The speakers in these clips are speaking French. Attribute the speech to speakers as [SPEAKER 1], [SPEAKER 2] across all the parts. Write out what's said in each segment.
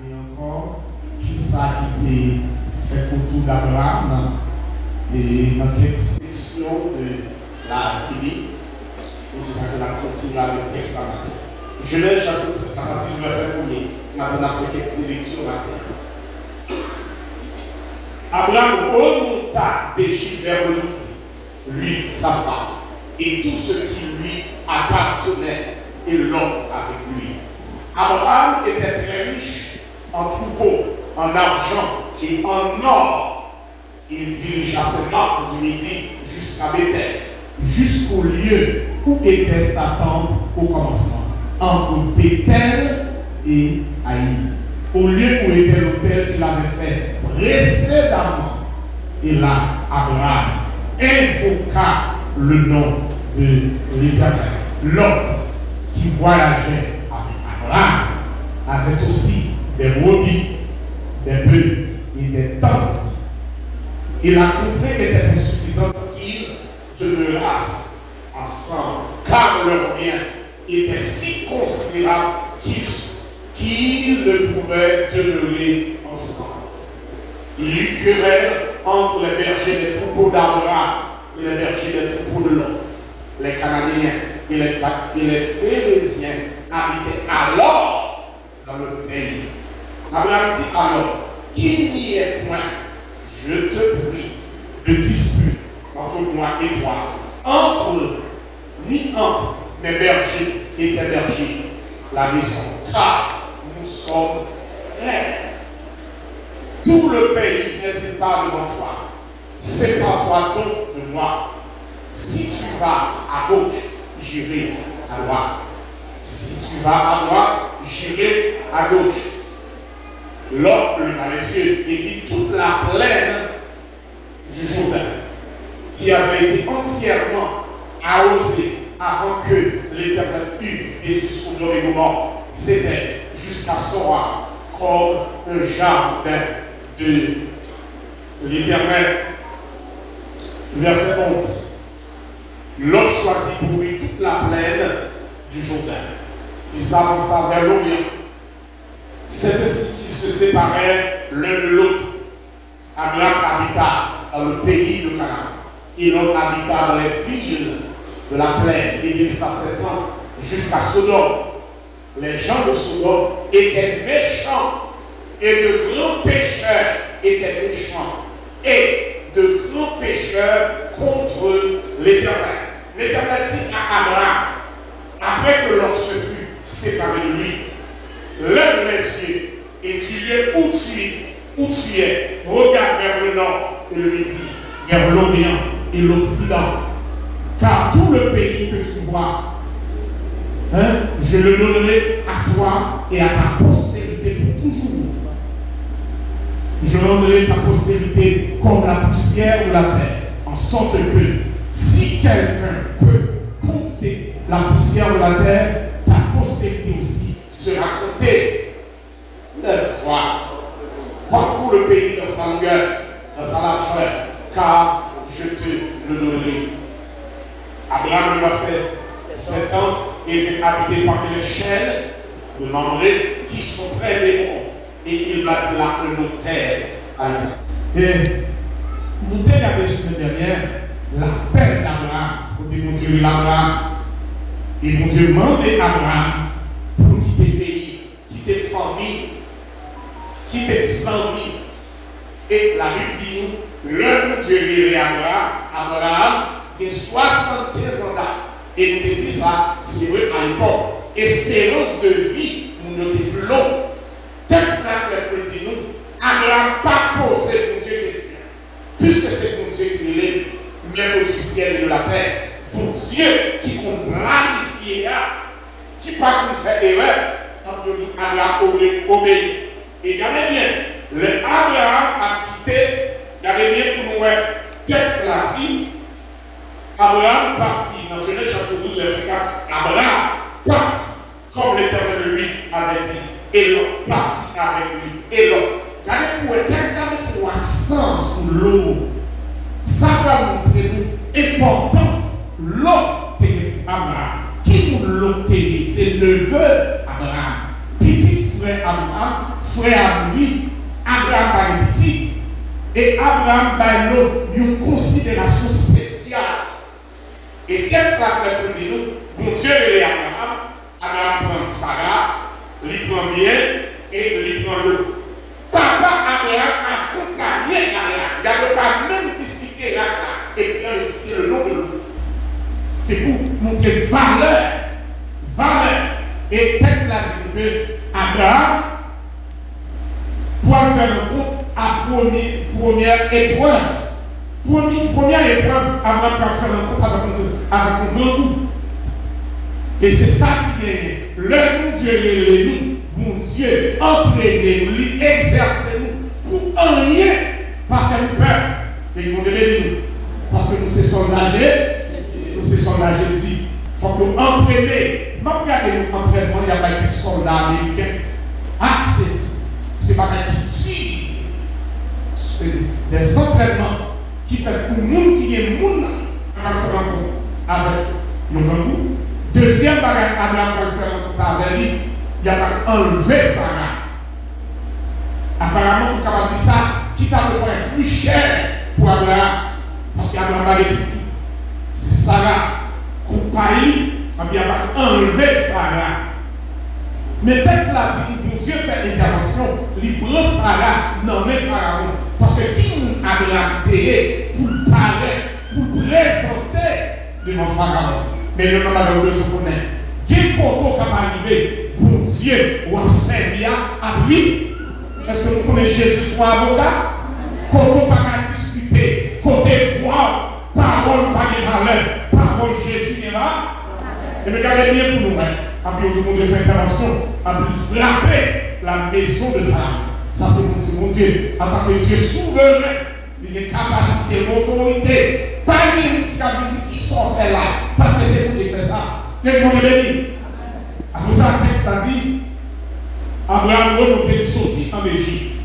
[SPEAKER 1] Et encore, qui ça qui fait autour d'Abraham et dans quelques sections de la Bible. Et c'est ça que l'on continue avec le texte matin. Genèse chapitre 13, à partir du verset 1er. Maintenant, on a fait quelques lectures matin. Abraham remonta d'Égypte vers le midi, lui, sa femme, et tout ce qui lui appartenait, et l'homme avec lui. Abraham était très riche en troupeaux, en argent et en or. Il dirigea ses marques du midi jusqu'à Bethel, jusqu'au lieu où était sa tente au commencement, entre Bethel et Haï, au lieu où était l'autel qu'il avait fait précédemment. Et là, Abraham invoqua le nom de l'Éternel. L'homme qui voyageait avec Abraham avait aussi des brebis, des bœufs et des tentes. Et la contrée était insuffisante pour qu'ils demeurassent ensemble, car leurs biens étaient si considérables qu'ils ne pouvaient demeurer ensemble. Il y eut querelle entre les bergers des troupeaux d'Abraham et les bergers des troupeaux de l'homme. Les Cananéens et les Phérésiens habitaient alors dans le pays. Abraham dit alors, qu'il n'y ait point, je te prie, de dispute entre moi et toi, ni entre mes bergers et tes bergers, la maison, car nous sommes frères. Tout le pays n'est-il pas devant toi? Sépare-toi donc de moi. Si tu vas à gauche, j'irai à droite. Si tu vas à droite, j'irai à gauche. L'homme leva les yeux et vit toute la plaine du Jourdain, qui avait été entièrement arrosée avant que l'Éternel eût détruit Sodome et Gomorrhe. C'était jusqu'à Sora comme un jardin de l'Éternel. Verset 11. L'homme choisit pour lui toute la plaine du Jourdain. Il s'avança vers l'Orient. C'est ainsi qu'ils se séparaient l'un de l'autre. Abraham habita dans le pays de Canaan. Et l'homme habita dans les villes de la plaine et il s'ascendant jusqu'à Sodome. Les gens de Sodome étaient méchants et de grands pécheurs étaient méchants et de grands pécheurs contre l'Éternel. L'Éternel dit à Abraham, après que l'on se fut séparé de lui, lève les yeux et tu es où tu es, regarde vers le nord et le midi, vers l'Orient et l'Occident, car tout le pays que tu vois, je le donnerai à toi et à ta postérité pour toujours. Je rendrai ta postérité comme la poussière de la terre, en sorte que si quelqu'un peut compter la poussière de la terre, ta postérité aussi sera comptée. Lève-toi, parcours le pays dans sa longueur, dans sa largeur, car je te le donnerai. Abraham leva ses ans et vint habiter parmi les chaînes de Mamré qui sont près des monts. Et il bâtit là un hôtel à l'Éternel. Et nous avons regardé la semaine dernière l'appel d'Abraham. Côté mon Dieu, l'Abraham. Et mon Dieu demandait à Abraham pour quitter le pays, quitter famille, quitter amis. Et la Bible dit nous, le Dieu est Abraham, qui a 75 ans d'âge. Et nous te dit ça, c'est vrai à l'époque. Espérance de vie, nous n'était plus long. Texte là, le dit nous, Abraham pas posé pour Dieu question. Puisque c'est pour Dieu qui est même du ciel et de la terre, pour Dieu qui compte planifier, qui pas qu'on fait erreur, donc Abraham obéit. Et regardez bien, le Abraham a quitté, regardez bien pour nous, texte là dit, Abraham partit, dans Genèse chapitre 12, verset 4, Abraham partit, comme l'Éternel lui avait dit. Et l'homme partit avec lui. Et l'homme. Regardez pour le texte avec pour accent sur l'eau. Ça va montrer nous l'importance l'homme de Abraham. Qui nous l'ont télé? C'est le neveu Abraham. Petit frère Abraham, frère lui, Abraham par les petits, et Abraham par une considération spéciale. Et qu'est-ce que la pour dire nous? Bon Dieu et Abraham, Abraham prend Sarah, lui prend bien et lui prend l'eau. Papa Abraham accompagné Abraham. Il n'y a pas même discuté là et bien citer le nom de l'eau. C'est pour montrer valeur. Valeur. Et le texte là dit que Abraham, pour faire un compte à première épreuve. Première épreuve, Abraham va faire un compte avec un grand goût. Et c'est ça qui est le bon Dieu est nous, mon Dieu, entraînez-nous, exercez-nous pour un rien, pas faire nous peur. Et ils vont donner nous. Parce que nous sommes soldats, nous sommes soldats Jésus. Il faut que nous entraînions. Même regardez nous entraînement, il n'y a pas de soldats américains. Ah, c'est pas qui tue. C'est des entraînements qui font pour le monde qui est monde, on va faire un coup avec le goût. Deuxième bagage, Abraham va faire un coup avec lui, il a pas enlevé Sarah. Apparemment, on peut dire ça, qui t'a le plus cher pour Abraham, parce qu'Abraham va être petit. C'est Sarah, coupé, il a pas enlevé Sarah. Mais le texte là dit que Dieu fait intervention, il prend Sarah, non mais Pharaon. Parce que qui nous Abraham télé pour parler, pour présenter devant Pharaon. Mais le nom de Dieu se connaît. Quel côté qui va arriver pour Dieu ou à servir à lui? Est-ce que nous connaissons Jésus soit avocat? Côté pas discuter, côté voir, parole pas de valeur, parole Jésus est là. Et regardez bien pour nous. Après, tout le monde fait intervention, après frapper la maison de Pharaon. Ça, c'est mon Dieu. En tant que Dieu souverain, il a une capacité, une autorité. Pas lui qui a dit qu'ils sont faits là, parce que c'est vous qui faites ça. Les gens de l'Église. Après ça, le texte a dit Abraham est sorti en Égypte.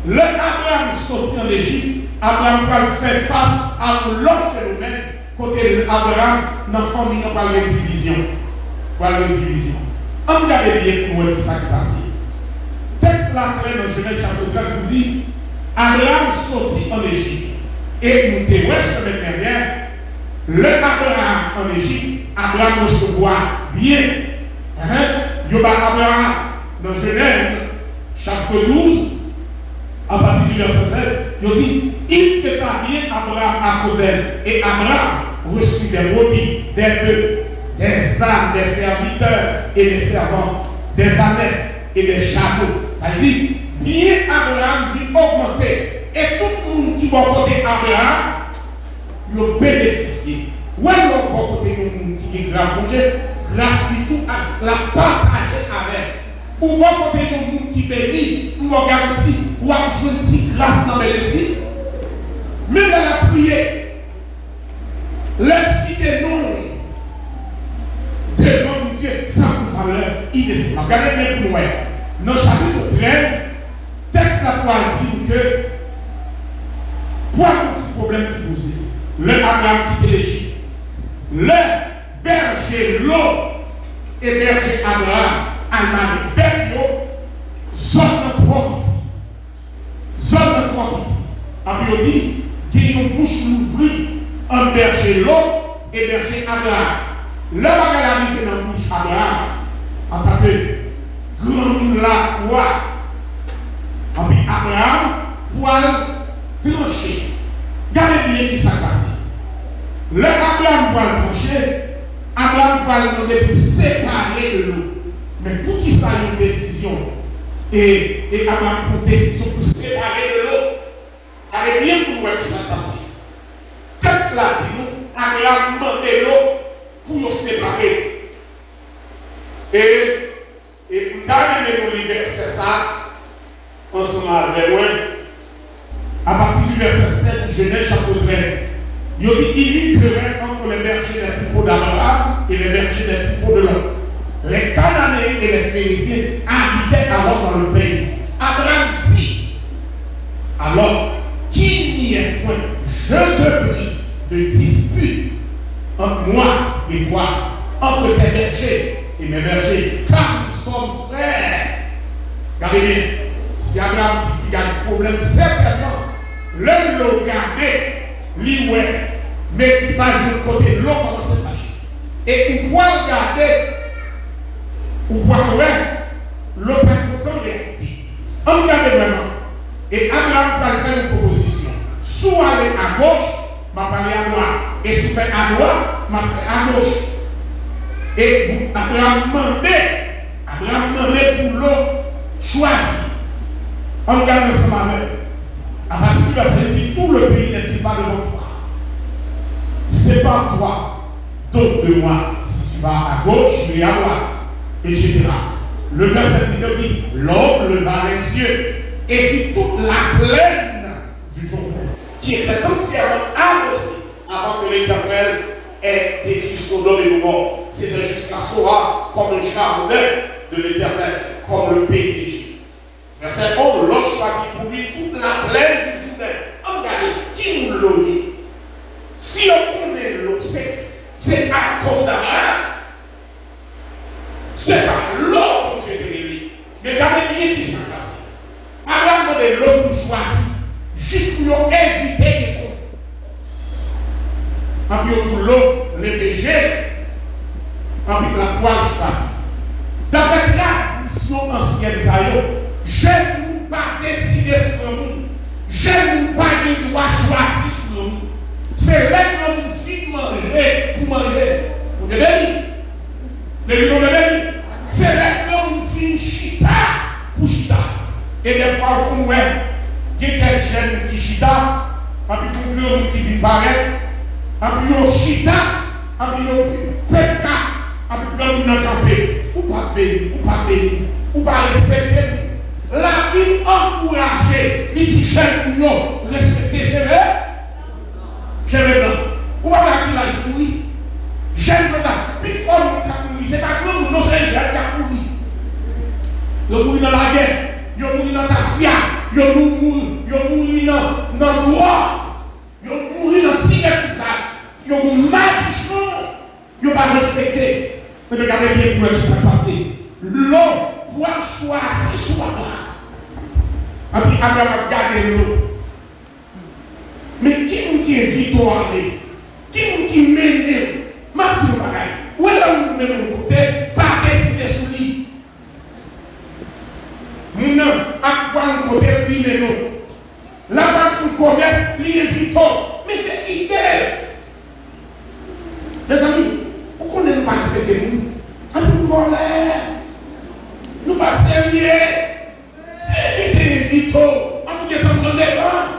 [SPEAKER 1] Le Abraham sorti en Égypte, Abraham va faire face à l'autre phénomène. Côté Abraham, dans la famille, on parle de division. Voilà la division. On regarde bien pour voir ce qui s'est passé. Texte là, dans Genèse chapitre 13, vous dit Abraham sortit en Égypte. Et nous te la semaine dernière, le Abraham en Égypte, Abraham recevoir bien. Abraham, dans Genèse chapitre 12, à partir du verset 7, il dit il traita bien Abraham à cause d'elle. Et Abraham reçut des brebis, des bœufs, des ânes, des serviteurs et des servants, des ânesses et des chameaux. Ça veut dire, bien Abraham vit augmenter. Et tout le monde qui va côté Abraham, il a bénéficié. Ou alors, on va côté le monde qui est grâce à Dieu, grâce à tout, la partager avec. Ou va côté le monde qui bénit, ou va garantir, ou va jouer grâce dans les bénéfices. Même dans la prière, les citer non devant Dieu, sans valeur inestimable. Regardez bien pour moi. Dans le chapitre 13, texte la pour dire que pour un petit problème qui pose, le Abraham quitte l'Égypte, le berger Lot et berger Abraham, Allemagne, Bergio, zone de trois petits. Zone de trois petits. Après, on dit qu'il y a une bouche ouvrie, un berger Lot et berger Abraham. Le bagage arrive dans la bouche Abraham, en tant que grand la croix. Et puis Abraham, poil tranché. Regardez bien qui s'est passé. Le Abraham poil tranché, Abraham poil demander pour séparer de l'eau. Mais pour qui ça une décision? Et Abraham pour décision pour séparer de l'eau. Regardez bien pour voir qui s'est passé. Texte là dit nous, Abraham demandait l'eau pour se séparer. Et pour terminer mon verset ça, ensemble avec moi, à partir du verset 7, Genèse chapitre 13, il dit il y eut querelle entre les bergers des troupeaux d'Abraham et les bergers des troupeaux de Lot. Les Cananéens et les Phéniciens habitaient alors dans le pays. Abraham dit alors qu'il n'y ait point, je te prie, de dispute entre moi et toi, entre tes bergers et mes bergers, car nous sommes frères. Regardez Si Abraham dit qu'il y a un problème, certainement, l'un l'a gardé, lui, ouais, mais il va jouer de côté, l'eau commence à fâcher. Et on voit regarder, on voit, ouais, l'eau pas content de l'écouter. On regarde vraiment. Et Abraham va faire une proposition. Soit aller à gauche, m'a parlé à droite. Et si fait à droite, m'a fait à gauche. Et Abraham demandait pour l'eau choisie. On regarde ensemble avec. À partir de là, ça dit tout le pays n'est pas devant toi. C'est pas toi. D'autres de moi. Si tu vas à gauche, je vais à droite. Etc. Le verset dit l'homme leva les yeux et vit toute la plaine du Jourdain, qui était entièrement arrosée avant que l'Éternel ait détruit Sodome et Gomorrhe. C'était jusqu'à Sora comme le jardin de l'Éternel, comme le pays d'Égypte. Verset 11, l'homme choisit pour lui toute la plaine du Jourdain. Regardez, qui nous l'a dit? Si on connaît l'eau, c'est à cause d'Abraham. C'est pas l'eau pour se révéler. Mais regardez bien qui s'en passe. Abraham a de l'eau pour choisir, juste pour éviter des comptes. En plus, pour l'eau, les végètes, en plus, la poêle choisie. Dans la tradition ancienne, je ne pas décider sur le monde. Je ne pas de droit choisir sur le monde. C'est là que nous finissons manger pour manger. Vous devez dire. C'est là que nous finissons chita pour chita. Et des fois, on voit qu'il y a quelques jeunes qui chita, et puis d'autres qui vivent pareil, et puis on chita, et puis on peka, et puis on a campé. Ou pas béni, ou pas respecter. La Bible encouragée, il dit jeune ou respecter, je vais blanc. Ou pas qu'il a joué. J'aime ça. Plus fort, c'est pas que nous, c'est jeune qui a mouru. Ils ont mouru dans la guerre, ils ont mouru dans ta fia, ils ont mouru dans le droit, ils ont mouru dans le cinéma, ils ont mouru matichement, ils n'ont pas respecté. Mais regardez bien pour ce qui s'est passé. L'eau pour choisir soit là. Et puis Abraham a gardé l'eau. Mais qui est victorieux? Qui mène? Mathieu Bagaille, où est-ce que nous menons côté? Pas décider sur lui. Nous n'avons pas de côté, lui menons. Là-bas, sous commerce, lui est victoire. Mais c'est idéal. Les amis, pourquoi nous ne pas respecter nous? Nous voler. Nous pas sérieux. C'est éviter victoire. On nous est en train de défendre.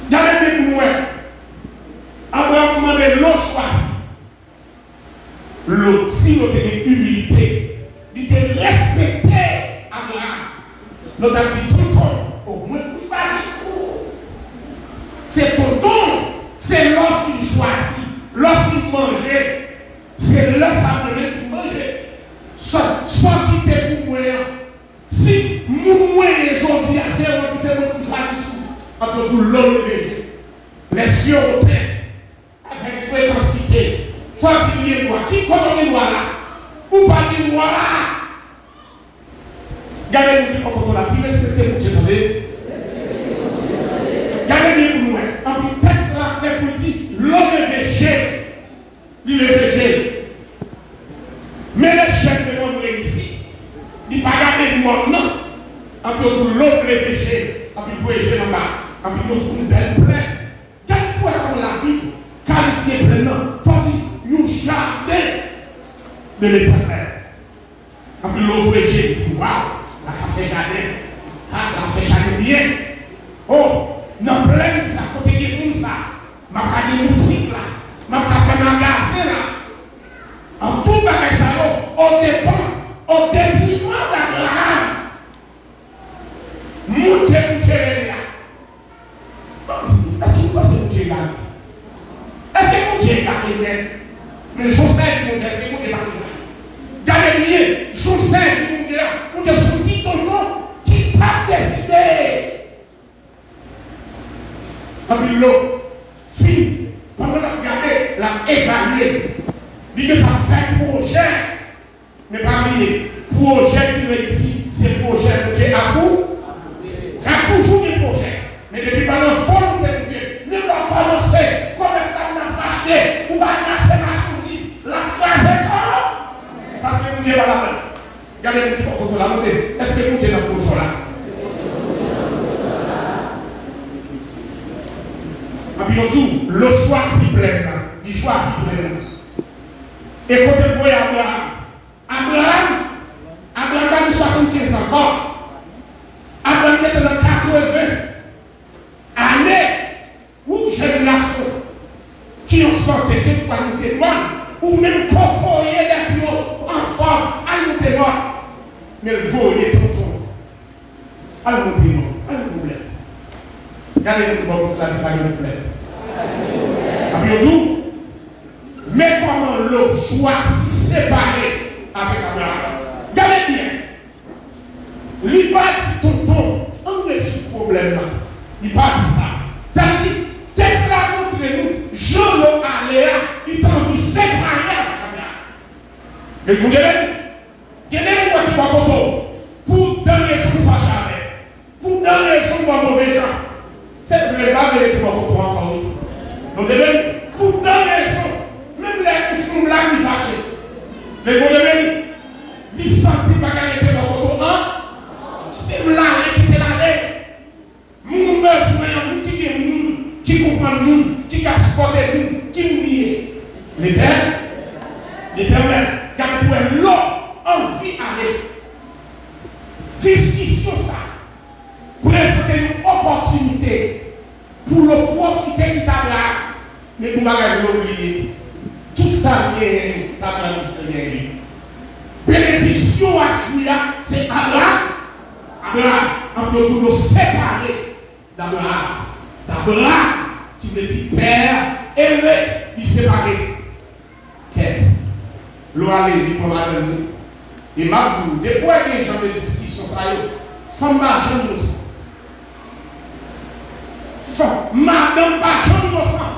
[SPEAKER 1] Regardez bien pour moi. Abraham demandait l'eau choisie. L'eau, si l'eau était humilité, il était respecté Abraham. L'autre a dit tonton, au moins tu pas discours. C'est tonton, c'est l'offre qu'il choisit, l'offre qu'il mangeait. C'est là ça me met pour manger. Soit quitter pour moi. Si moi et aujourd'hui, c'est moi qui choisis. Après tout, l'eau est les cieux au terre. Avec fréquencité, faut qu'il y ait loi. Qui connaît les lois là? Ou pas les lois là? Gardez-nous qui ont la dit, respectez mon Dieu. Gardez-nous pour nous. En plus, texte là, très petit, l'homme est végé. Il est végé. Mais les chefs de l'homme ici, il ne pas garder le monde, non. En plus, l'homme est végé. En plus, vous voyez là-bas. En plus, vous trouvez une belle plaine. Quel point comme la Bible? Qualifié pleinement, faut dire, un jardin de l'Éternel. Après l'offre, j'ai dit, waouh, la café jardin, la fait jardin bien. Oh, dans plein ça, côté de ça, ma café boutique là, ma café magasin là. En tout bagage ça, au dépend, au détriment d'Abraham. Montez là. Est-ce que vous pensez que vous là? Est-ce que mon Dieu est gardé? Mais Joseph, mon Dieu, c'est mon Dieu pas gardé. Gardez bien, Joseph, mon Dieu, son petit tonton qui pas décidé. Et puis l'eau, fille, pendant la garder, l'a évalué. Il n'a pas fait projet, mais parmi les projets qui réussissent, c'est côté là. Est-ce que vous êtes dans le prochain là? Et puis on dit, le choix s'y plaît. Le choix s'y plaît. Et quand vous voyez Abraham a 75 ans encore. Abraham était dans 80 années où génération qui ont sorti cette qualité ou même cocoyer les bureaux en forme, à nous témoin. Mais le vol est tonton. À nous témoin, à nous plaît. Regardez-nous pour la disparue, nous plaît. Mais comment le choix s'y séparer avec Abraham? Regardez bien. Il partit tonton, on est ce problème-là. Il partit ça. Ça veut dire, Tesla montre nous, Jean le Aléa, il t'a envie de séparer avec Abraham. Mais vous devez moi qui va pour donner son fâche avec, pour donner son mauvais gens. C'est vrai, pas de tout encore. Donc, pour donner son, même les fous là qui fâchent. Mais vous devez, il sentit pas qu'il était dans votre main. C'est là qui était là. Moun besoin, qui comprend nous, qui casse nous, qui nous lie. L'éternel, car pour l'eau, envie d'aller. Discussion ça. Présenter une opportunité pour le profiter qui t'a là. Mais pour l'oublier. Tout ça vient, ça va nous faire bien. Bénédiction à Julia, c'est Abraham. Abraham, on peut toujours séparer d'Abraham. D'Abraham, qui veut dire père, élevé, il séparé. Quête. L'eau allait, il prend la donne. Et m'a dit, depuis qu'il y a des gens de discussion, ça y est, femme marchand innocent. Madame marchand innocent.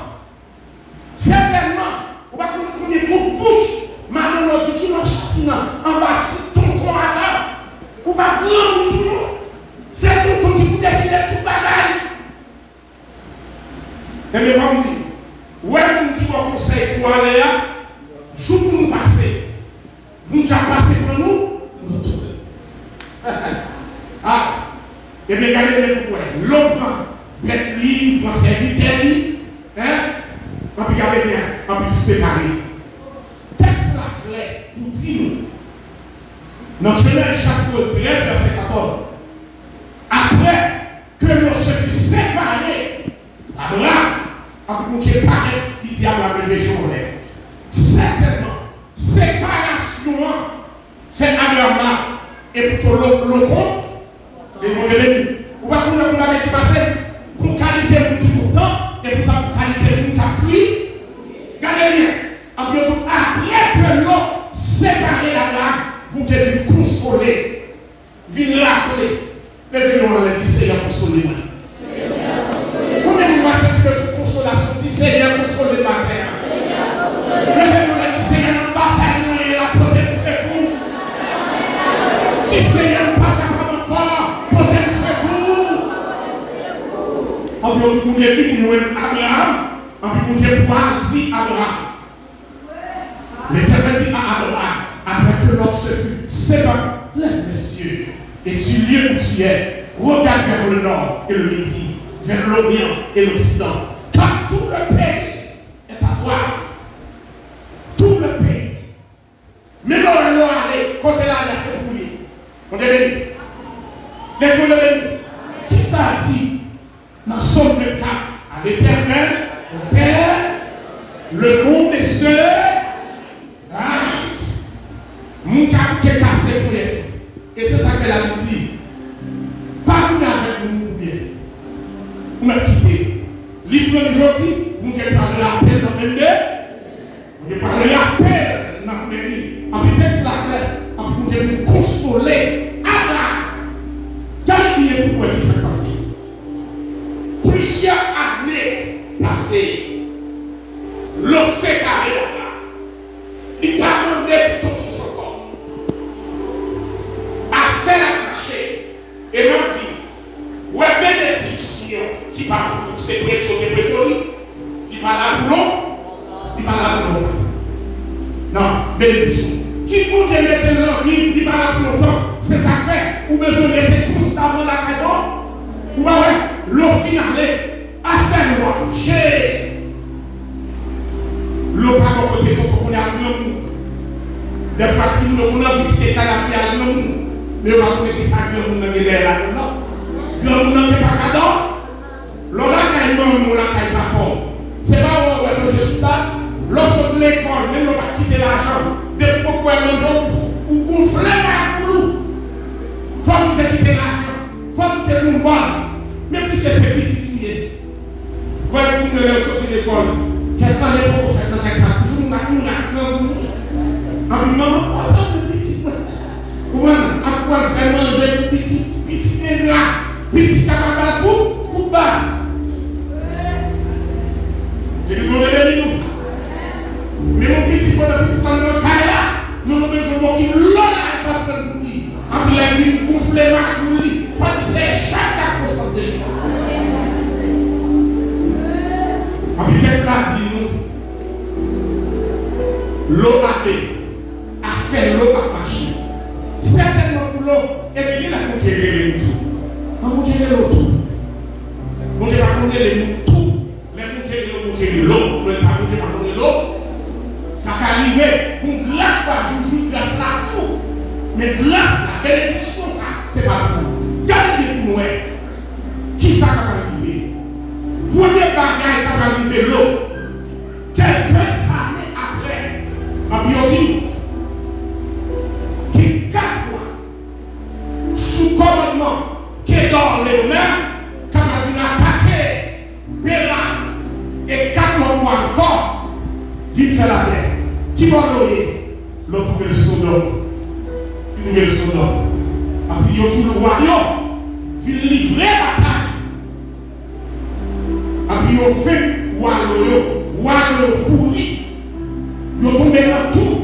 [SPEAKER 1] Certainement, on va connaître pour bouche. Madame l'autre qui m'a sorti en bas, ton combattant. On va dire toujours. C'est tout qui vous décide de tout bagaille. Et bien, on dit, ouais, on dit mon conseil pour aller là, jour pour nous passer. Nous avons passé pour nous, nous tournons. Ah, et bien, regardez pourquoi. L'autre, bête lui, mon serviteur, hein, on peut regarder bien, on peut se séparer. Texte là clair pour dire, dans Genèse chapitre 13, verset 14, après que l'on se fut séparé, Abraham, après qu'on ait parlé, il dit à Abraham, certainement, séparation fait Abraham et pour le compte, et pour le ou pas pour le monde qui passe, pour qualité pour tout le temps, et pour qualité pour ta pluie. Regardez bien, après que l'on séparé Abraham, vous devez vous consoler, venir rappeler. Mais venons, on a dit Seigneur, consolez-moi. Combien de matin tu veux se consolation? Dis Seigneur, consolez-moi. Mais venons, on a dit Seigneur, bataille, la protection secours. Dis Seigneur, pas capable encore, protection secours. En plus, vous devez nous Abraham, en plus, vous devez pouvoir dire Abraham. L'Éternel dit à Abraham, après que l'autre se fut séparé, lève les cieux. Et tu lieu où tu es, regarde vers le nord et le midi, vers l'Orient et l'Occident. Car tout le pays est à toi. Tout le pays. Mais l'on allait, côté là, c'est pour lui. On est venu. Les jours de venu. Qui ça dit dans son 24 à l'Éternel, le Père, le monde est seul. Mon cap qui est cassé pour elle. Et c'est ça qu'elle a dit. Pas nous avec nous ou bien. Vous m'avez quitté. Libre aujourd'hui, vous avez parlé la paix dans le monde. Vous avez parlé la paix dans le monde. En plus, texte la clair. En plus, vous devez vous consoler. Regardez bien pourquoi il s'est passé. Plusieurs années passées. Le séparé là-bas. Il va demander pour tout son corps. À faire la marché. Et l'on dit, ouais, bénédiction qui va pour nous, c'est prétori. Il va là pour long. Il va là pour longtemps. Non, bénédiction. Qui peut te mettre dans la vie, il va là pour longtemps. C'est ça besoin d'être constamment la cadeau. Ouais, l'eau finale, à faire l'eau marcher. L'eau pas de côté pour qu'on ait appris au monde. Des fois, si nous avons envie de quitter canapé à l'eau, mais on va mettre ça à l'eau, on va mettre là, non? L'eau n'a pas cadeau. L'eau là, quand on l'a pas bon. C'est pas où je suis là. Lorsque l'école, même on va quitter l'argent, depuis pourquoi les gens ou gonfler la boulot. Faut que tu quittes l'argent, faut que tu aies une bonne. Mais puisque c'est particulier, quand tu veux sortir de l'école, quelqu'un est pour faire dans ça, toujours maman, attends le petit. Comment à quoi faire manger petit ingrat, petit camarade pour bas. Je dis nous. Mais mon petit peu de petit temps de là, nous avons besoin de qui l'on a pas de lui. Après la vie, gonfler ma lui, faut que c'est chaque à constater. Après qu'est-ce que ça dit nous? L'eau a fait l'eau à marcher. Certainement pour l'eau, et puis il a conquéré les tout. On conquérir l'eau tout. On ne va pas conquérir les tout. Les conquérir l'eau, on ne va pas conquérir l'eau. Ça peut arriver pour grâce à Jésus, grâce à tout. Mais grâce à la bénédiction, ça, c'est pas tout. Gardez pour nous, qui ça va arriver? Premier bagage qui va arriver l'eau. Quelques années après, on dit, qui 4 mois, sous commandement, qui est dans les mains, quand on vient attaquer, Béla, et 4 mois encore, vite faire la guerre. Qui va donner le nouvel Sodome? Une nouvelle Sodome. Après, il y a tout le royaume. Il livrer la bataille. Après, il y a fait royaume courir. Il y a tombé dans tout.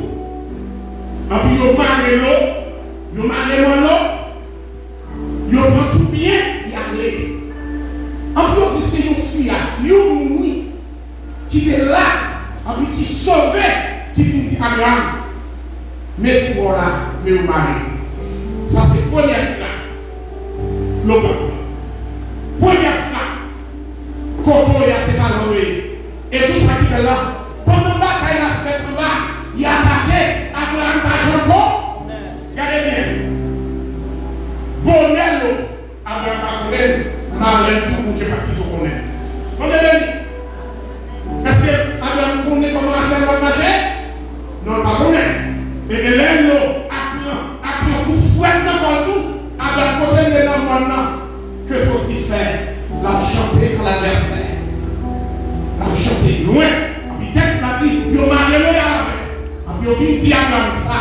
[SPEAKER 1] Après, il y a marré l'eau. Il y a marré l'eau. Il y a pris tout bien. Il y a allé. Après, il y a dit c'est une fille. Il y a une nuit qui était là. Après, qui sauvait. Qui finit Abraham, mais si vous là, mais vous mariez. Ça c'est première fois. L'homme. Première fois. Quand on y a ses parents, et tout ça qui est là, pendant la bataille, il a fait là, il a attaqué Abraham par Jacob. Regardez bien. Bonello, Abraham par Bonello, Marlène, tout le monde qui est parti au Bonello. Est-ce que Abraham connaît comment faire le marché? Non, pas connaît. Mais l'eau, après coup fouette dans tout, avec côté de l'homme, que faut-il faire? La chanter pour l'adversaire. La chanter loin. Puis texte a dit, il y a marré le y'a. Puis il dit Abraham ça.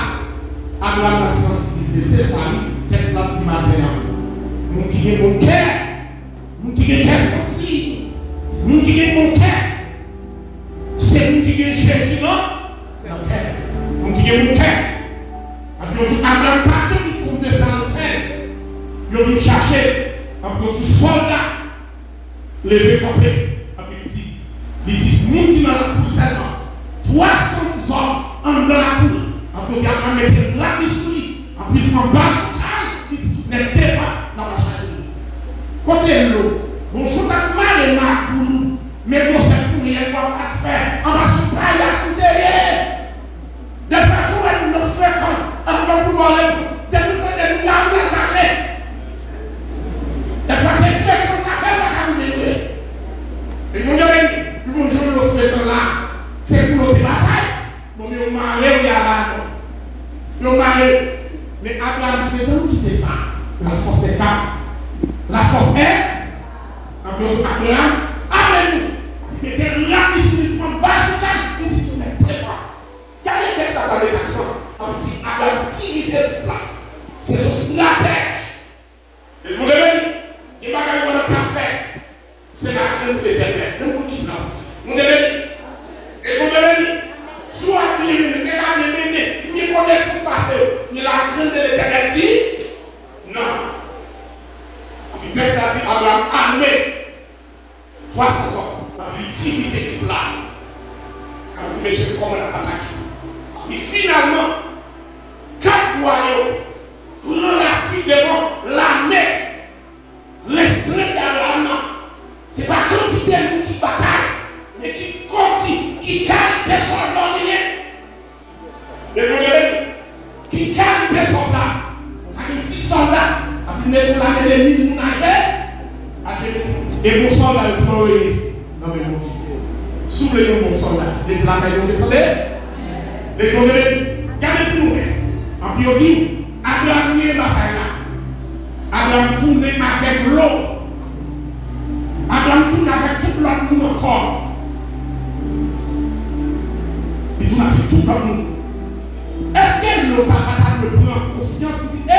[SPEAKER 1] Abraham la sensibilité. C'est ça, texte là dit matin. Mon qui est mon cœur. Mon qui est sensible. Mon qui est mon cœur. C'est mon qui est Jésus, non? On dit mon cœur. Après on dit Abraham partout du coup de ça en fait. Il vient chercher. Après on dit soldat. Levé campé. Après il dit monde qui dans la cour seulement. 300 hommes en dans la cour. Après on dit Abraham mettait la sur lui. Après il en bas il dit n'était pas dans la charge. Côté l'eau. Bonjour t'as mal et ma cour. Mais bon c'est pour rien quoi pas faire. En bas sous pas là sous derrière. Des fois, je ne fais quand on va pouvoir aller des milliards de café. Des fois, c'est fait qu'on a fait la caméra. Et nous avons joué le feu là. C'est pour notre bataille. Bon, mais on m'a allé, on y a là. On m'a allé. Mais Abraham, il faut quitter ça. La force est calme. La force est. Abraham, Amen. Il était là, il prend bas sur calme. Il dit qu'il est très fort. Quel est le texte à la rédaction? On dit Abraham dirige cette place. C'est un stratège. Et vous devez, il n'y a pas de parfait. C'est la crainte de l'éternel. Nous qui ça? Vous devez, et vous devez, soit bien, il n'y a pas de mener, il n'y a pas de se passer. Mais la crainte de l'éternel dit, non. Le texte a dit Abraham, armé, 300 hommes, il dirige cette place. On dit, monsieur, comment on a attaqué? Et finalement, 4 royaumes prennent la fuite devant Après, mettre la main de l'île, nous nager. Et mon soldat, il peut envoyer. Non, mais mon Dieu. Soufflez-nous, mon soldat. Les la taille, on te parle. Les condamnés, gardez-nous. En puis, on dit, Abraham n'y est bataille là. Abraham tourne avec l'eau. Abraham tourne avec tout l'autre monde encore. Et tout avec tout l'autre monde. Est-ce que l'eau pas capable de prendre conscience de dire,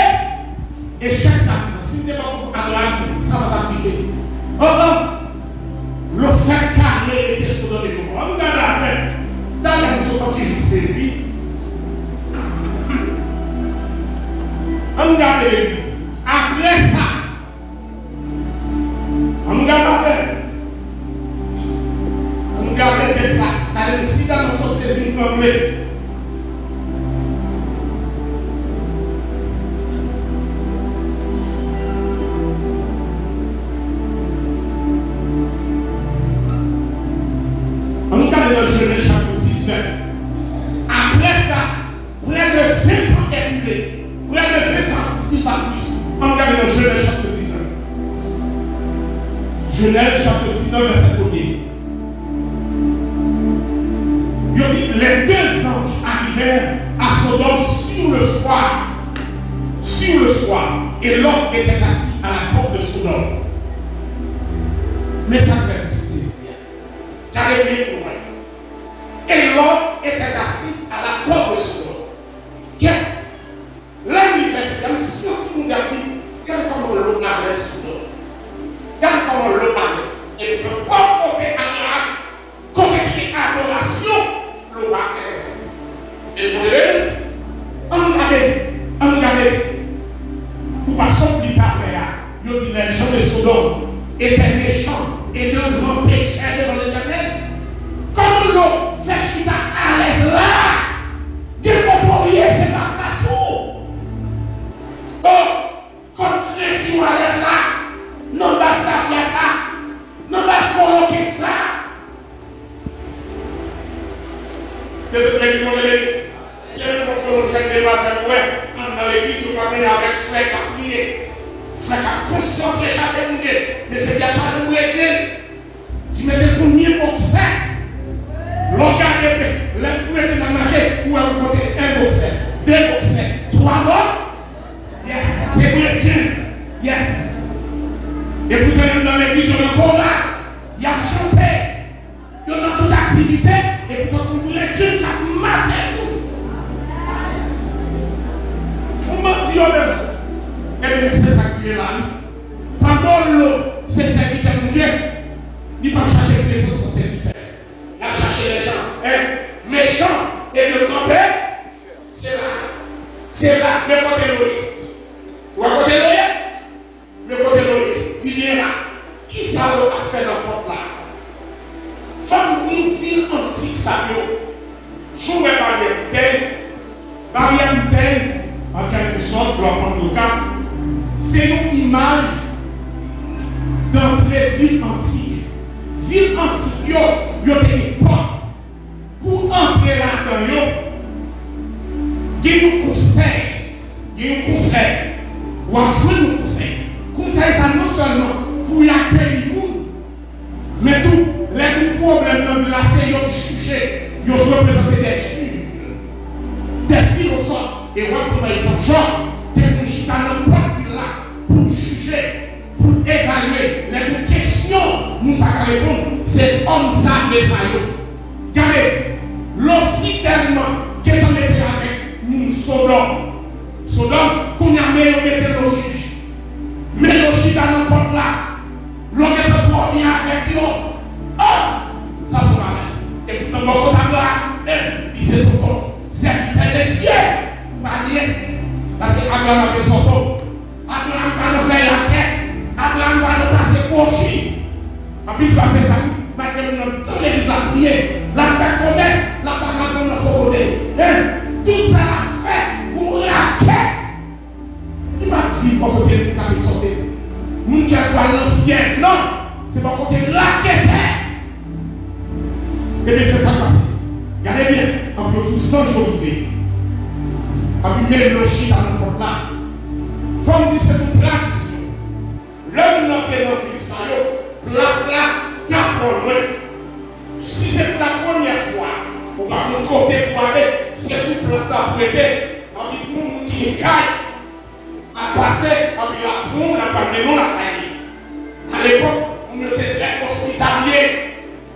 [SPEAKER 1] et chaque ça, si tu n'es pas pour Abraham, ça va t'appliquer. Oh non, le fer carré était sur le développement. On regarde après. Dans la maison, quand il sévit, on regarde l'église. Après ça, on regarde après. On regarde après ça. Car le sida dans son sévit tremblé. Genèse chapitre 19. Après ça, près de 20 ans écoulés, près de 20 ans, si pas plus, on regarde dans Genèse chapitre 19. Genèse chapitre 19, verset 1er. Il dit, les deux anges arrivèrent à Sodome sur le soir, et l'homme était assis à la porte de Sodome. Mais ça fait saisir. Carrément pour moi. Et l'homme était assis à la porte de Sodome. L'université, même si on nous a dit, regarde comment l'eau n'avait Sodome. Regarde comment l'eau avait. Et puis, pour côté arabe, côté qui est adoration, l'eau avait. Et vous voyez, on regarde, pour passons plus tard, il dit les gens de Sodome étaient méchants et de grands pécheurs devant l'Éternel. Comme l'eau fait chita à l'aise là, décomposer c'est pas place où. Oh, comme chrétien à l'aise là, non basta faire ça, non basta coloquer ça. Les églises ont dit, si on ne peut pas faire dans l'église, on va venir avec frère à prier, frère à concentrer chaque minute, mais c'est bien changé pour Dieu, qui mettait pour mieux pour faire. Regardez, les poules dans le marché, où on côté un boxeur, deux boxeurs, trois morts. Yes, c'est bien Dieu. Yes. Et pourtant, dans l'église, on a encore là, il y a chanté, il y a toute activité, et pourtant, c'est pour les Dieu qui a maté nous. On m'a dit, et bien, c'est ça qui est là. Pendant l'eau, c'est serviteur de Dieu, il ne peut pas chercher les choses comme serviteur. Il a cherché les gens méchants et de grand père, c'est là. C'est là, le côté de l'eau. Ou à côté de l'eau, le côté de l'eau, il est là. Qui ça a fait dans le corps là? Femme dit, ville antique, ça y est. Jouer barrière bouteille, en quelque sorte, pour apprendre le cas, c'est une image d'entrée ville antique. Ville antique, il y a une porte. Pour entrer là-dedans, il y a un conseil. Ou à jouer le conseil. Conseil, ça non seulement pour y accueillir nous, mais tout, les problèmes dans la c'est de juger. Ils représentent des juges, des philosophes. Et moi, pour exemple, Jean, tu es dans n'importe ville là pour juger, pour évaluer les questions. Nous ne pouvons pas répondre. C'est homme ça, les aïeux. Regardez, l'aussi tellement qu'est en était avec nous, Sodome. Sodome, qu'on a mis le juge. Mais le juge dans n'importe là, l'on est trop bien avec nous. Oh, ça se passe. Et pourtant, mon côté là, il s'est tout con. C'est un Dieu. Pas bien. Parce qu'Abraham a fait son tour. Abraham va nous faire la quête. Abraham va nous passer pour chi. En plus, ça c'est ça. Maintenant, dans l'église à prier. La fait promesse, la bagarre dans son côté. Tout ça a fait pour la quête. Il va vivre au côté de ta santé. Nous qui avons l'ancien. Non, c'est pas côté de la quête. Et bien, c'est ça qui passe. Regardez bien. En plus, tout 100 jours de vie. A pu mélanger dans le monde là. faut me dire c'est une tradition. L'homme n'a pas dans le ça, place là, pas trop loin. Si c'est la première fois, on va nous côté pour aller, c'est sur place à prêter, on dit pour nous qui est à passer, on dit la pour la parler, non la caille. À l'époque, on était très hospitalier.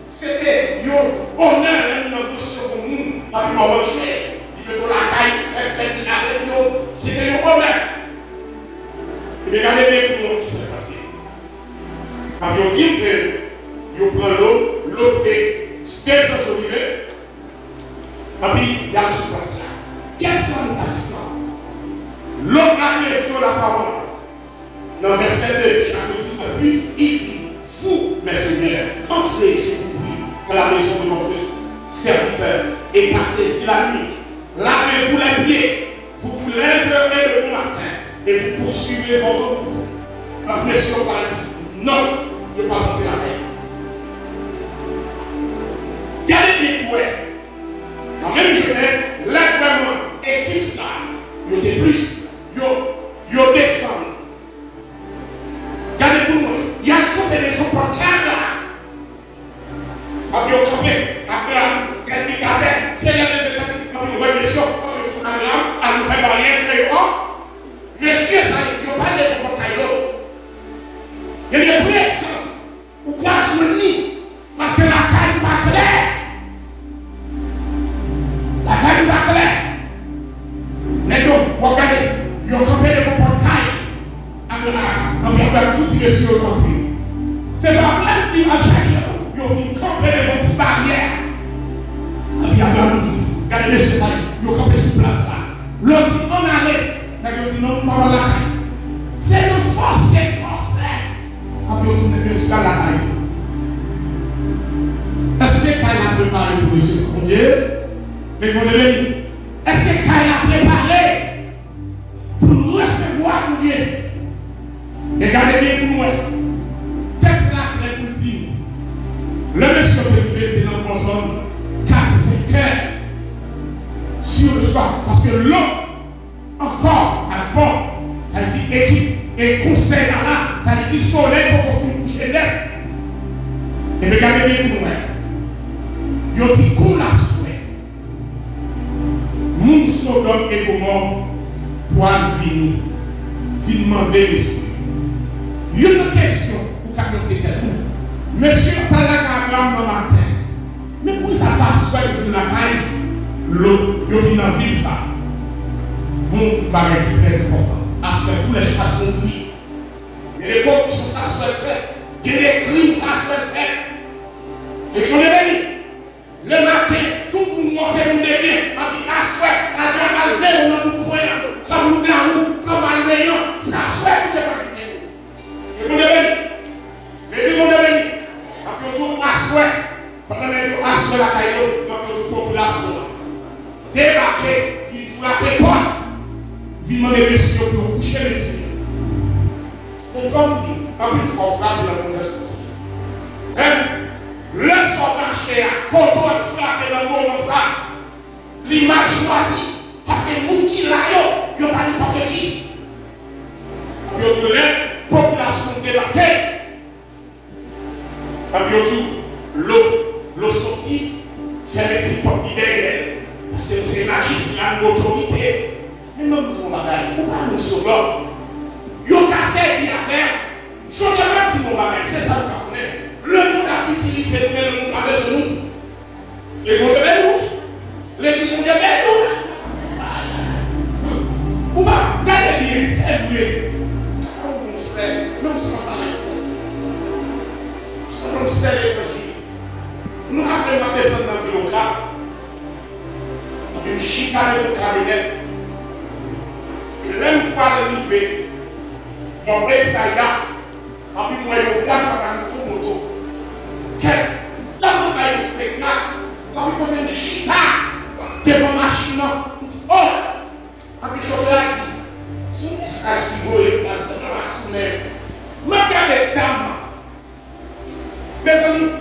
[SPEAKER 1] C'était un honneur, une notion pour nous, pas pour manger. Il veut la caille, faire fête avec nous. C'était un honneur. Et regardez bien pour nous qui s'est passé. Quand on dit que on prend l'eau est 200 jours d'hiver, et puis il y a le surpasse là. Qu'est-ce qu'on est accent? L'eau arrive sur la parole. Dans le verset 2, chapitre 6, puis il dit, vous, mes seigneurs, entrez, je vous prie, dans la maison de votre serviteur, et passez ici la nuit. Lavez-vous les pieds, vous vous lèverez le bon matin, et vous poursuivez votre route. La pression parle non, ne pas porter la paix. Gardez bien, ouais. Quand même, je vais, là vraiment, équipe ça, il y a plus, il y a descend. Gardez pour moi, il y a tout des supporters là. Après, on campé, après, c'est la question, à nous faire barrière, monsieur, ça, il n'y a pas de supporters là. Il y a des présence ou pas journée parce que la caille n'est pas claire. La caille n'est pas claire. Mais donc, regardez, ils ont campé de vos portails. On va tout tirer sur le côté. C'est pas plein qui va chercher. Ils ont vu camper de vos petites barrières. Regardez, monsieur, ils ont campé sur place là. L'autre dit, on allait. L'autre dit, non, on va la caille. C'est une force qui est forcée. Après, on est sur la caille. Est-ce que Kaï a préparé pour monsieur mon Dieu? Mais mon Dieu, est-ce que Kaï a préparé pour recevoir mon Dieu? Regardez bien pour moi. Texte là qui est pour dire. Le monsieur peut lever dans le bonhomme 4-5 heures sur le soir. Parce que l'eau, encore à bord, ça veut dire équipe. Et conseil là, ça veut dire soleil pour qu'on finisse coucher d'air. Et regardez bien pour moi. Yo dit qu'on la souhait. Moun Sodome et Gomorrhe pour venir demander monsieur. Il y a une question pour commencer quelqu'un. Monsieur, t'as la Abraham le matin. Mais pour ça s'assoit dans la caille, l'eau, il vient dans la ville ça. Bon, bagage qui est très important. Assoit tous les chasses sont pris. Il y a des corruptions, ça se fait. Il y a des crimes, ça se fait. Et qu'on est venu. Le matin, tout le monde fait un derrière. On dit, assoit, la dame a levé, on a nous coin, comme nous garons, comme un rayon. Ça souhaite que tu vas quitter. Et qu'on est venu. Les deux sont venus. Après, on dit, assoit. Pendant que nous assoit la caillou, on dit, population. Débarquer, il frapper pas. Il demander monsieur pour coucher les yeux. On va dire, après, il faut frapper la mauvaise côté. Le son marché à quand on frappe dans le moment ça, l'image choisie, parce que nous qui l'avons, il n'y a pas n'importe qui. Il y a la population débarquée. Il y a l'eau sortie, fait des petits portes derrière, parce que c'est magistrat, l'autorité. Mais nous avons bagage, nous parlons sur l'homme. Il y a cassé qui a fait, je ne sais pas si mon bagage, c'est ça que vous connaissez. Le monde a utilisé nous, mais le monde a besoin de nous. Les gens de nous. Les gens de nous. Ou pas, regardez bien, c'est vrai. On sait, nous sommes dans l'excès. On sait l'évangile. Nous avons pas descendu dans le local. Une chicane de cabinet. Même pas arrivé. Mon père Saïda. En plus, moi, je regarde tout le moto. Dans le spectacle, quand on a une chita devant la machine, on dit, oh, après le chauffeur a dit, c'est un message qui vaut les places dans la soumée. Regardez, dames, mes amis,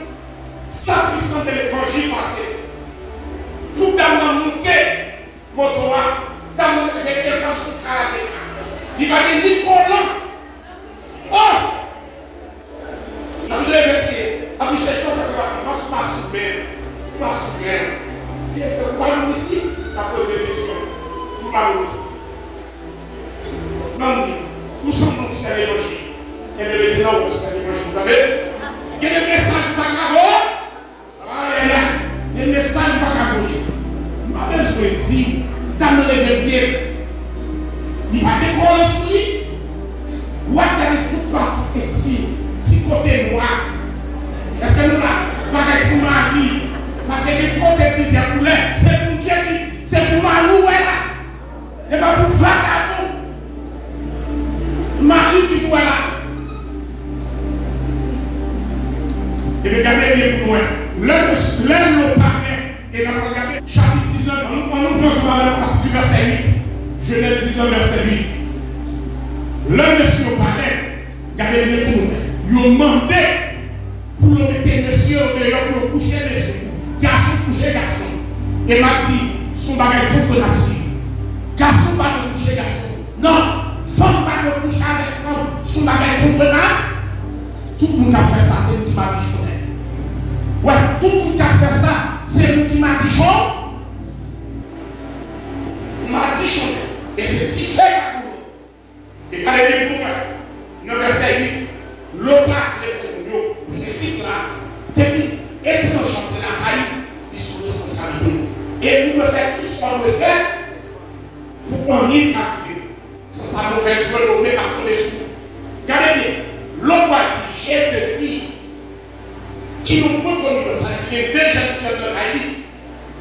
[SPEAKER 1] 100% de l'évangile passé, pour dame monter, moto, dame avec des gens sous caractère. Il va dire, l'évangile. Et le maintenant, on sait l'évangile. Vous savez? Il y a des messages pas grave. Les messages pas grave. Je n'ai pas besoin de dire, dans le réveil, il n'y a pas de colle sur lui. Ou à toute partie ici, si côté noir. Est-ce que nous avons pour Marie? Parce que les côtés plusieurs couleurs, c'est pour qui? C'est pour Marie là. C'est pas pour Flacabou. Marie qui voit là. Et regardez bien pour moi. L'un nous parlait, et nous avons regardé chapitre 19, on nous prend sur la partie du verset 8. Genèse 19, verset 8. L'un monsieur parlait, regardez bien pour moi. Il a demandé pour le mettre monsieur dehors pour le coucher monsieur. Garçon coucher garçon. Et m'a dit, son bagage contre nature. Garçon pas de coucher garçon. Non, femme pas de coucher avec femme. Son bagage contre nature. Tout le monde a fait ça, c'est lui qui m'a dit chaud. Ouais, tout le monde qui a fait ça, c'est lui qui m'a dit chaud. Il m'a dit chaud. Et c'est différent. Et par les pour moi, le verset 8, le passe de principe là, depuis étranger entre la caille, ils sont responsabilités. Et nous le faisons tout ce qu'on veut faire pour qu'on y arrive. Ça nous fait jouer le même à connaissance. Regardez bien, l'homme a dit j'ai deux filles qui nous prennent comme nous, il y a deux jeunes filles de Haïti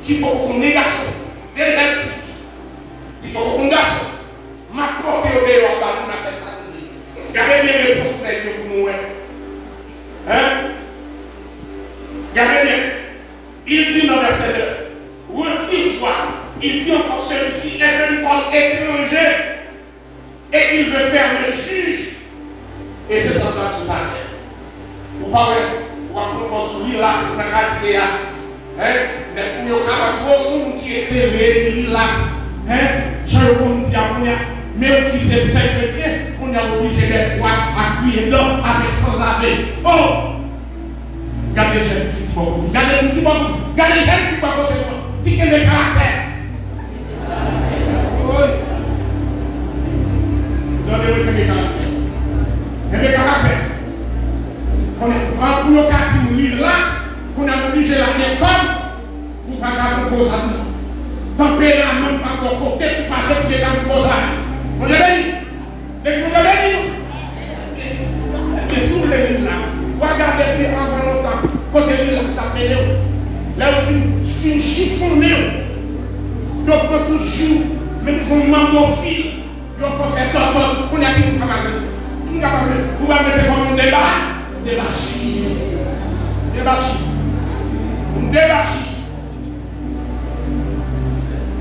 [SPEAKER 1] qui ont une négation, deux jeunes filles qui ont une négation. Ma porte au dehors, on a fait ça. Regardez bien les conseils pour nous. Hein? Regardez bien. Il dit dans le verset 9, retire-toi. Il dit encore celui-ci est venu comme étranger et il veut faire le juge. Et c'est ça dans tout à l'heure. Vous parlez, vous allez construire l'axe dans le quartier. Mais pour le cas, trop son qui est créé, l'axe. Je vous dis à vous. Même qui c'est saint chrétien, qu'on a obligé des fois à crier l'homme avec sans laver. Oh! Regardez les jeunes filles qui vont. Regardez les jeunes filles qui vont côté de moi. Si quel est le caractère? Oui. Donnez-moi quel est le caractère. Quel est le caractère? On est en pour le quartier, nous lisons l'axe, qu'on a obligé la l'école pour faire un cause à nous. Tempérament par mon côté pour passer pour des cause à nous. On est béni. Les jours de béni. Et si vous voulez relax, regardez bien avant longtemps, côté relax, ça fait là où je chiffonné. Donc, toujours, même si on manque au fil, il faut faire tonton. On a dit qu'on va mettre. Vous allez mettre comme un débat.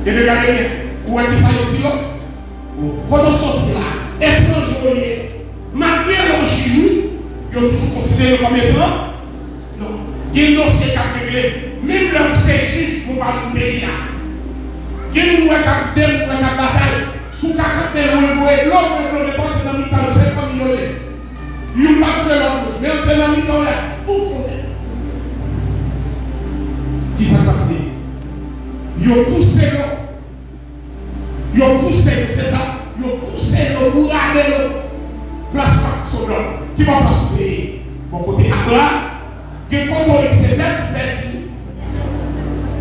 [SPEAKER 1] Et regardez bien, où est-ce que ça y est? Quand on sort là, étranger, malgré l'origine, ils ont toujours considéré comme étranger. Non. Il y a un dossier qui a réglé. Même leur juge, on parle de médias. Il y a une bataille. Sous 40 000 euros, l'homme n'est pas dans le mi-temps de cette famille. Il n'a pas fait l'homme, mais entre dans le mi-temps, tout fondé. Qui s'est passé? Ils ont poussé l'homme. Ils ont poussé, c'est ça. Ils ont poussé le bourrade le place pas sur l'homme. Qui va pas souffrir? Bon côté à droite, qui contrôle ses bêtes,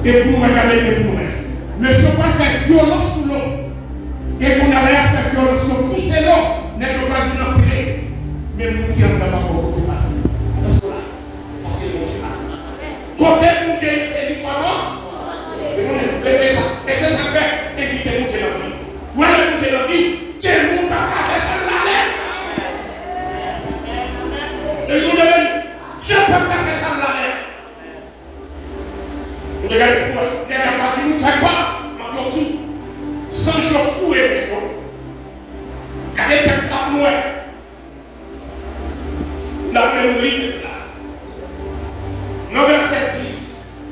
[SPEAKER 1] et pour nous regarder les bourrades. Mais si on va faire violence sur l'homme, et qu'on a l'air de faire violence sur l'homme, pousser l'homme, n'est pas venir en paix. Mais nous qui en avons pas beaucoup passé. Parce que là, parce que nous qui là. Côté nous qui c'est du comment? Et ça. Et c'est ça fait éviter nous qui dans la vie. Où est-ce que nous qui dans la vie? Quel monde n'a pas fait ça là? Le jour de l'année, je ne peux pas faire ça là. Vous regardez pour moi, il n'y a pas de nous fait pas en tout. Sans je fous et moi. Regardez le texte à moi. Là, nous lisons ça. Dans verset 10.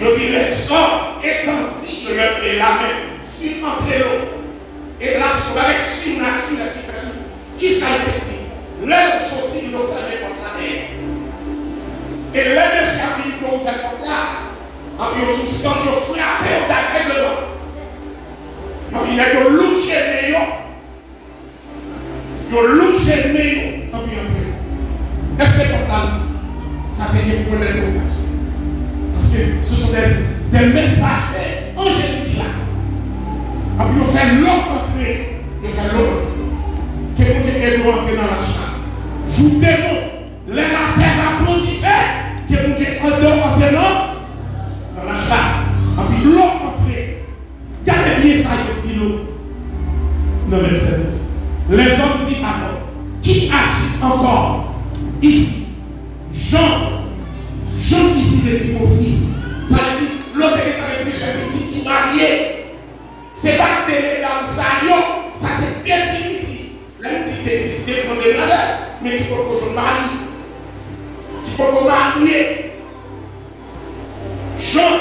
[SPEAKER 1] Nous dit les hommes étendis de leur et la main sur entre eux. Et là, sur la surnature qui fait qui ça petit. L'un sortit de l'offre contre la mer. Et l'un de sa vie pour faire contre là. En plus, tout sans je frappais d'aveuglement. En plus, il y a de loucher néant. Ils ont logé mais est-ce que ton âme, ça c'est une bonne interrogation? Parce que ce sont des messages angéliques là. Et puis on fait l'autre entrée. On fait l'autre entrée. Que vous devez entrer dans la chambre. Joue démon. Les la terre applaudissait. Que vous devez entrer dans la chambre. Et puis l'autre entrée. Gardez bien ça, il dit l'eau. Non, mais c'est les hommes disent alors. Qui a-t-il encore ici? Jean ici le dit mon fils. Ça veut dire l'autre est avec lui, c'est un petit qui marié. C'est pas télé dans ça, ça c'est petit petit. La petite décidé de prendre des mazels, mais qui peut qu'on marie. Qui peut qu'on marier. Jean,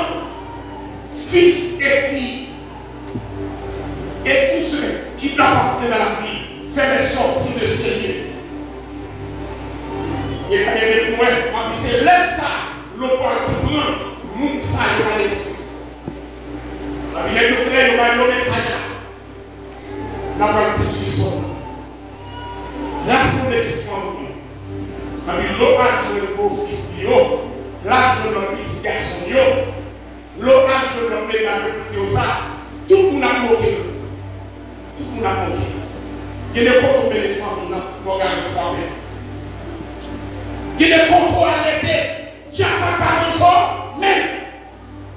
[SPEAKER 1] fils et fille. Et tous ceux qui t'appartiennent à la vie, faire des sorties de Seigneur. Et quand il y a des points, on dit c'est laisse ça, l'eau pour tout prendre, moun ça, il va aller. La Bible est claire, il va aller au message là. La Bible est sur son nom. Rassemblez tout famille. La Bible a joué le beau-fils, là joué le petit garçon, l'eau a joué le petit ça. Tout le monde a moqué. Tout le monde a moqué. Il y a des potes qui ont des familles, non, regardez le famille. Il y a des contrôles arrêtés. Tu n'as pas de jour, même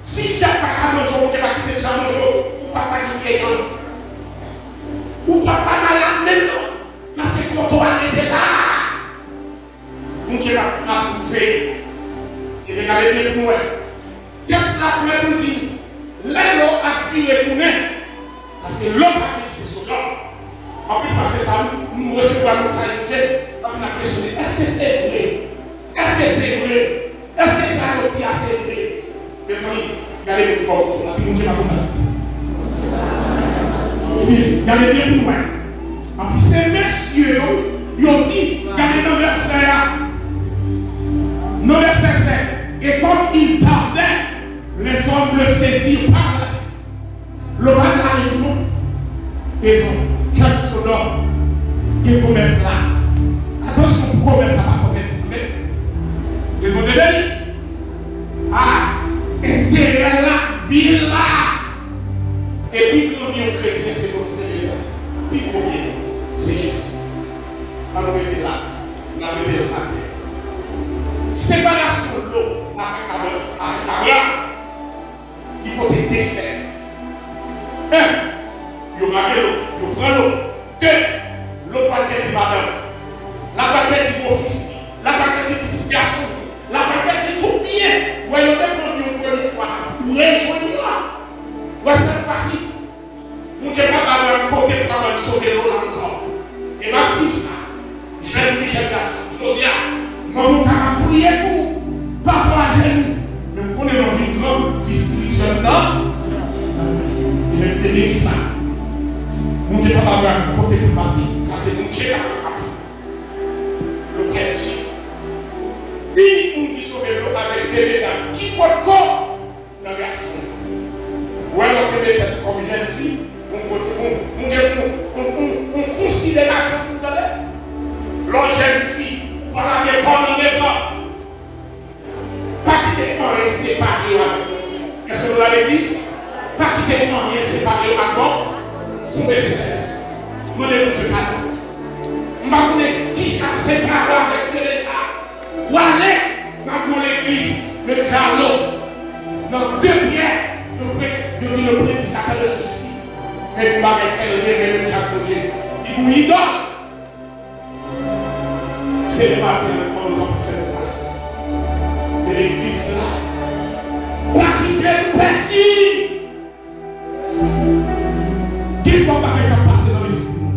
[SPEAKER 1] si tu n'as pas de jour, tu vas quitter le jour, ou pas quitter le jour. Ou pas malade maintenant. Parce que le contrôle arrêté là. Donc il va prouver. Et regardez bien pour moi. Texte là pour nous dire, l'eau a fini de tourner. Parce que l'homme a fait quitter son homme. En plus, c'est ça, nous recevons un message. On a questionné, est-ce que c'est vrai? Est-ce que c'est vrai? Est-ce que c'est un outil assez vrai? Mes amis, regardez le pouvoir autour. Si vous ne pouvez pas regardez bien pour moi. En plus, ces messieurs, ils ont dit, regardez dans le verset 1. Dans le verset 7. Et comme il tardait, les hommes le saisirent par là. Le bas de la tout le monde. Ils ont, quel Sodome, qui commerce là. Attention, pour commerce là, pas faut mettre. Ils vont dire, ah, intérêt là, bien là. Et puis, combien de chrétiens, c'est comme ça, puis combien, c'est Jésus. On va mettre là, on va mettre là. Séparation de l'eau avec Abraham, il faut être défait. Il y aura l'eau, il prend l'eau. L'eau pas de petit madame, la pas de petit beau-fils, la pas de petit garçon, la pas de petit tout bien. Voyons tellement une première fois, nous rejoignons là. Voici c'est facile. Nous ne pouvons pas avoir un côté pour sauver l'eau là encore. Et Baptiste, jeune fille, jeune garçon, Josia, nous avons prié pour, pas pour la genoux. Mais nous connaissons une grande vie spirituelle là. Il est venu qui ça. Nous ne pouvons pas avoir un côté pour passer. Ça, c'est mon Dieu qui a frappé. Le chrétien. Uniquement qui sauve l'eau avec des médailles. Qui porte corps dans le garçon. Ou alors que peut-être comme jeune fille, on considération pour donner. L'autre jeune fille, on a des corps dans les hommes. Pas quitter un rien séparé avec Dieu. Est-ce que vous l'avez dit? Pas quitter un rien séparé avec Dieu. Vous me dites, nous ne nous pas. On va connaître qui s'est séparé avec Dieu. Ou aller dans l'église, le carlo, dans deux pierres. Je dis le prédicateur de la justice. Mais vous m'avez fait le Jacques Gauthier. Il vous idole. C'est le matin, le temps pour faire place. De l'église là. On va quitter le petit. Dites-moi pas qu'il va passer dans l'esprit.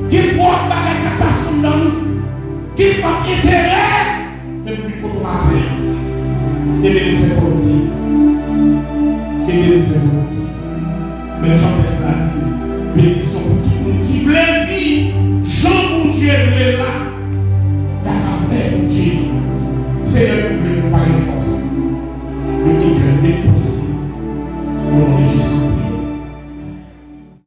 [SPEAKER 1] Dites-moi pas qu'il va passer dans nous. Dites-moi intérêt. Même plus pour ton matin. Et bien, nous faisons volonté. Et bien, nous faisons volonté. Mais Jean Pessin dit, bénédiction pour tout le monde qui voulait vivre. Jean, mon Dieu, il est là.